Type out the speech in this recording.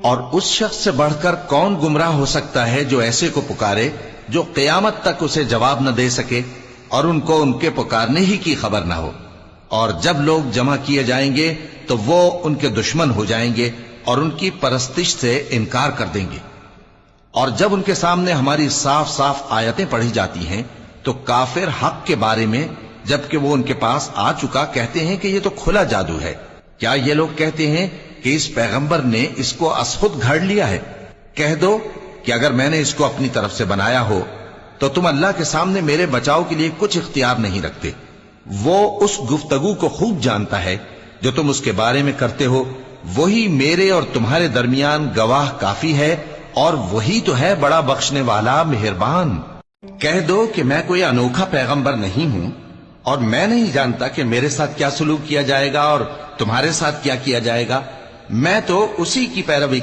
اور اس شخص سے بڑھ کر کون گمراہ ہو سکتا ہے جو ایسے کو پکارے جو قیامت تک اسے جواب نہ دے سکے اور ان کو ان کے پکارنے ہی کی خبر نہ ہو۔ اور جب لوگ جمع کیے جائیں گے تو وہ ان کے دشمن ہو جائیں گے اور ان کی پرستش سے انکار کر دیں گے۔ اور جب ان کے سامنے ہماری صاف صاف آیتیں پڑھی جاتی ہیں تو کافر حق کے بارے میں جبکہ وہ ان کے پاس آ چکا کہتے ہیں کہ یہ تو کھلا جادو ہے۔ کیا یہ لوگ کہتے ہیں کہ اس پیغمبر نے اس کو از خود گھڑ لیا ہے؟ کہہ دو کہ اگر میں نے اس کو اپنی طرف سے بنایا ہو تو تم اللہ کے سامنے میرے بچاؤ کے لیے کچھ اختیار نہیں رکھتے۔ وہ اس گفتگو کو خوب جانتا ہے جو تم اس کے بارے میں کرتے ہو، وہی میرے اور تمہارے درمیان گواہ کافی ہے، اور وہی تو ہے بڑا بخشنے والا مہربان۔ کہہ دو کہ میں کوئی انوکھا پیغمبر نہیں ہوں اور میں نہیں جانتا کہ میرے ساتھ کیا سلوک کیا جائے گا اور تمہارے ساتھ کیا کیا جائے گا۔ میں تو اسی کی پیروی